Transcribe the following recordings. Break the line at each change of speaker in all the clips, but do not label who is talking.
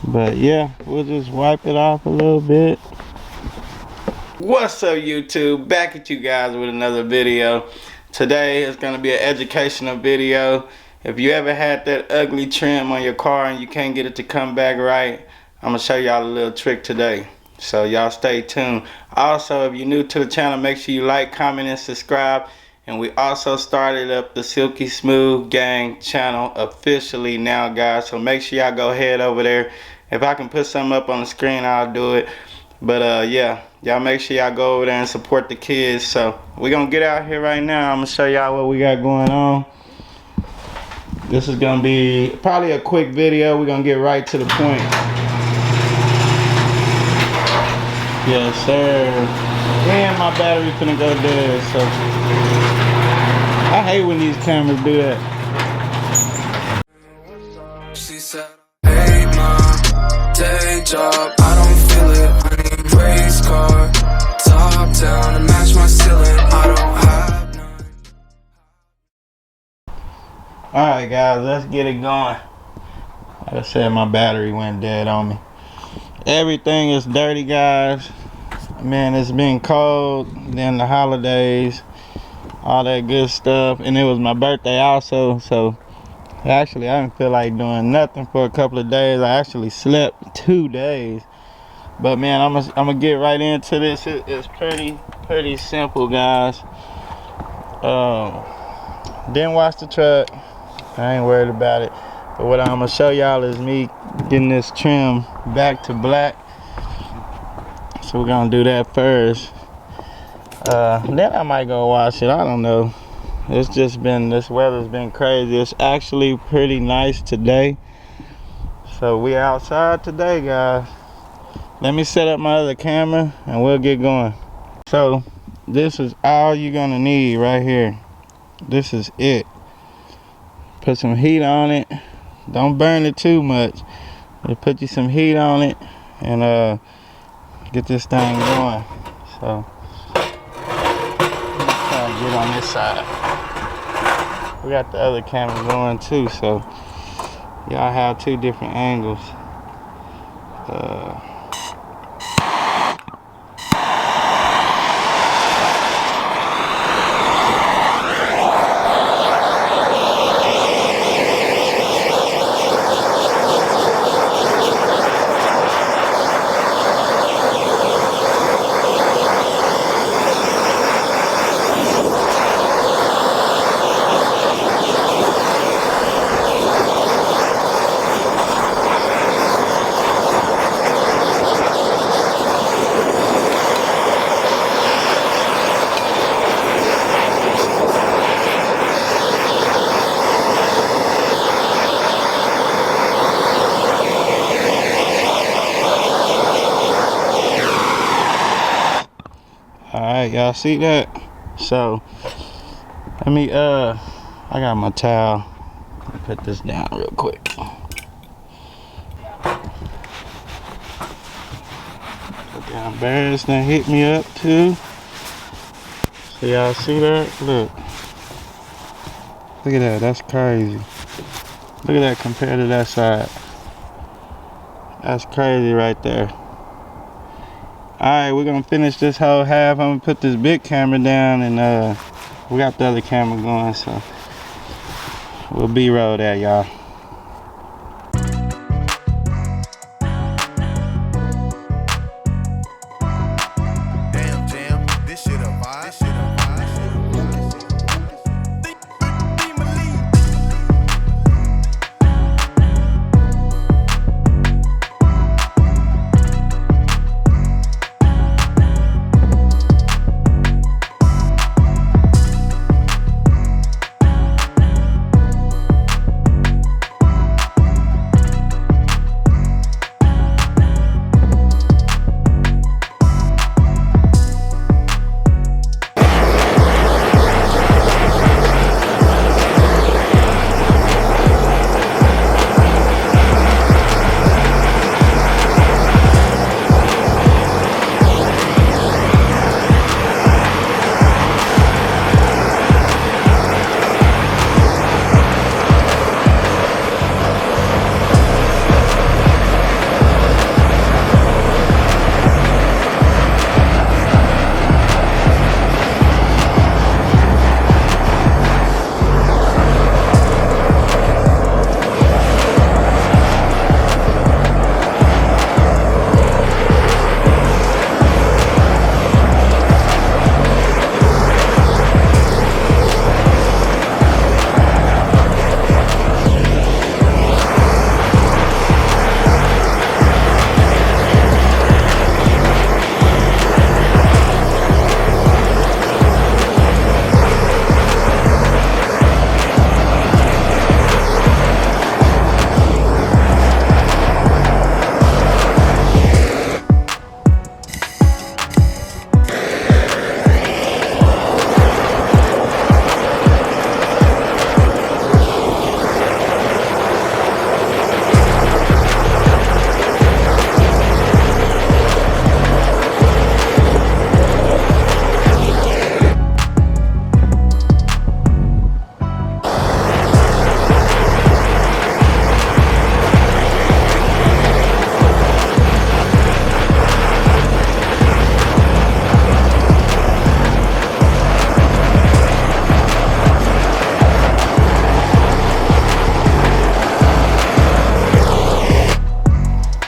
But yeah, we'll just wipe it off a little bit. What's up, YouTube? Back at you guys with another video. Today is going to be an educational video. If you ever had that ugly trim on your car and you can't get it to come back right, I'm going to show y'all a little trick today. So y'all stay tuned. Also, if you're new to the channel, make sure you like, comment, and subscribe. And we also started up the Silky Smooth Gang channel officially now, guys. So make sure y'all go ahead over there. If I can put something up on the screen, I'll do it. But yeah, y'all make sure y'all go over there and support the kids. So we're gonna get out here right now. I'm gonna show y'all what we got going on. This is gonna be probably a quick video. We're gonna get right to the point. Yes, sir. And my battery finna go dead, so I hate when these cameras do that.
She said, hey mom, day job, I don't feel it. I need race car, top down to match my ceiling. I don't have none.
Alright guys, let's get it going. Like I said, my battery went dead on me. Everything is dirty, guys. Man, it's been cold, then the holidays, all that good stuff, and it was my birthday also, so actually I didn't feel like doing nothing for a couple of days. I actually slept 2 days. But man, I'm gonna get right into this. It's pretty simple, guys. Didn't wash the truck. I ain't worried about it. But what I'm gonna show y'all is me getting this trim back to black. So we're gonna do that first. Then I might go wash it. I don't know. It's just been, this weather's been crazy. It's actually pretty nice today. So we outside today, guys. Let me set up my other camera and we'll get going. So this is all you're gonna need right here. This is it. Put some heat on it. Don't burn it too much. Just put you some heat on it and get this thing going. So let's try to get on this side. We got the other camera going too, so y'all have 2 different angles. Alright, y'all see that? So let me I got my towel. Let me put this down real quick. Put down bears that hit me up too. So y'all see that? Look at that. That's crazy. Look at that compared to that side. That's crazy right there. Alright, we're gonna finish this whole half. I'm gonna put this big camera down and we got the other camera going, so we'll B-roll that, y'all.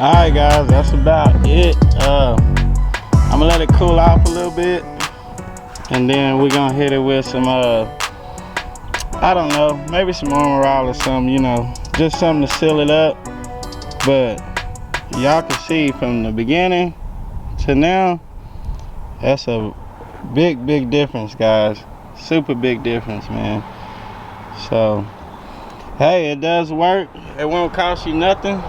Alright guys, that's about it. I'm gonna let it cool off a little bit, and then we're gonna hit it with some I don't know, maybe some Armor All or something, you know, just something to seal it up. But y'all can see from the beginning to now, that's a big difference, guys. Super big difference, man. So hey, it does work. It won't cost you nothing.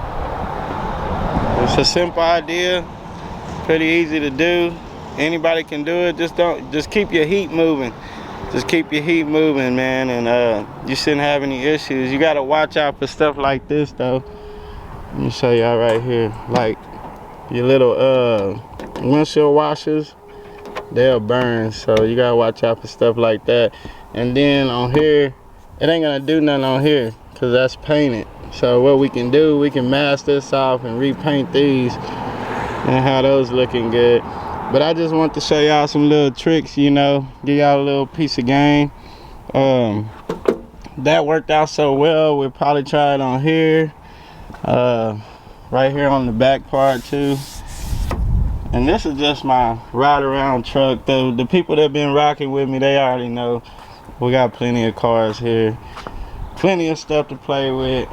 It's a simple idea, pretty easy to do. Anybody can do it. Just keep your heat moving. Just keep your heat moving, man, and you shouldn't have any issues. You gotta watch out for stuff like this though. Let me show y'all right here. Like your little windshield washers, they'll burn, so you gotta watch out for stuff like that. And then on here, it ain't gonna do nothing on here because that's painted. So what we can do, we can mask this off and repaint these and have those looking good. But I just want to show y'all some little tricks, you know, give y'all a little piece of game. That worked out so well, we'll probably try it on here, right here on the back part too. And this is just my ride around truck. The people that been rocking with me, they already know we got plenty of cars here, plenty of stuff to play with.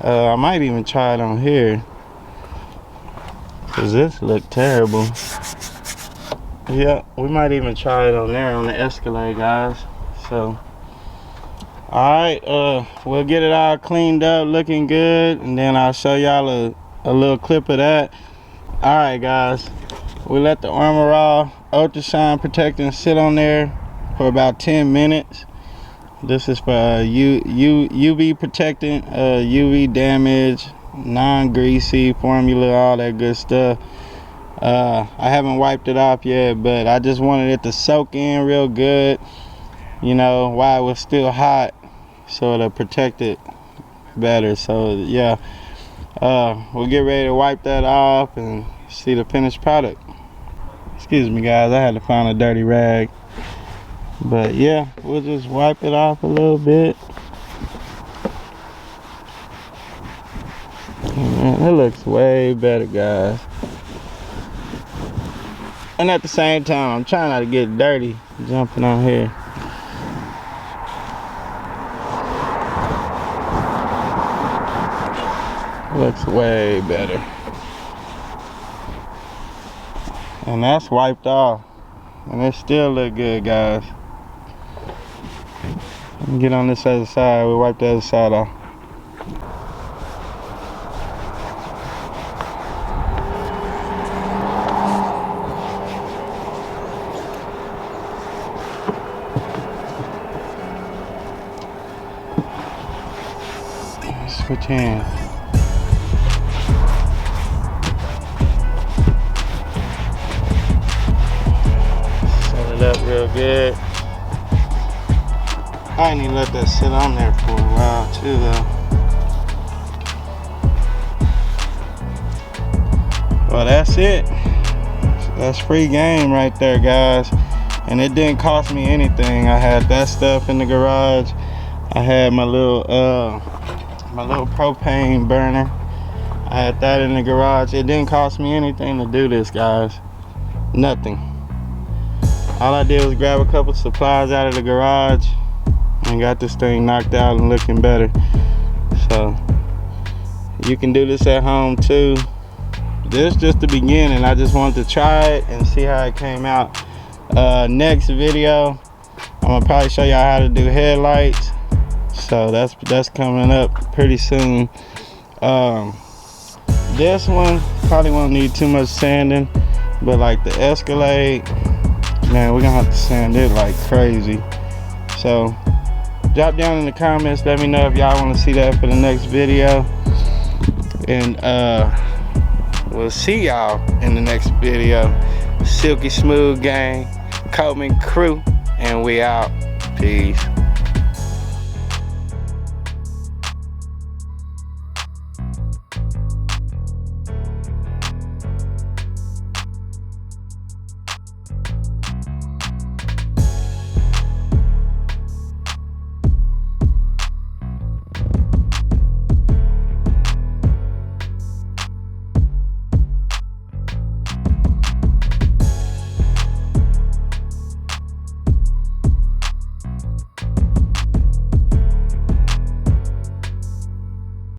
I might even try it on here, cause this look terrible. Yeah, we might even try it on there on the Escalade, guys. So alright, we'll get it all cleaned up, looking good, and then I'll show y'all a little clip of that. Alright guys, we let the Armor All Ultra Shine Protectant sit on there for about 10 minutes. This is for UV protectant, UV damage, non-greasy formula, all that good stuff. I haven't wiped it off yet, but I just wanted it to soak in real good, you know, while it was still hot, so it'll protect it better. So yeah, we'll get ready to wipe that off and see the finished product. Excuse me guys, I had to find a dirty rag. But yeah, we'll just wipe it off a little bit. Man, it looks way better, guys. And at the same time, I'm trying not to get dirty jumping on here. Looks way better. And that's wiped off. And it still look good, guys. Let me get on this other side. We'll wipe the other side off. Switch hands. Set it up real good. I ain't even let that sit on there for a while too though. Well, that's it. That's free game right there, guys. And it didn't cost me anything. I had that stuff in the garage. I had my little propane burner. I had that in the garage. It didn't cost me anything to do this, guys. Nothing. All I did was grab a couple supplies out of the garage and got this thing knocked out and looking better. So you can do this at home too. This is just the beginning. I just wanted to try it and see how it came out. Next video, I'm gonna probably show y'all how to do headlights. So that's coming up pretty soon. This one probably won't need too much sanding, but like the Escalade, man, we're gonna have to sand it like crazy. So drop down in the comments, let me know if y'all want to see that for the next video, and we'll see y'all in the next video. Silky Smooth Gang, Coleman Crew, and we out. Peace.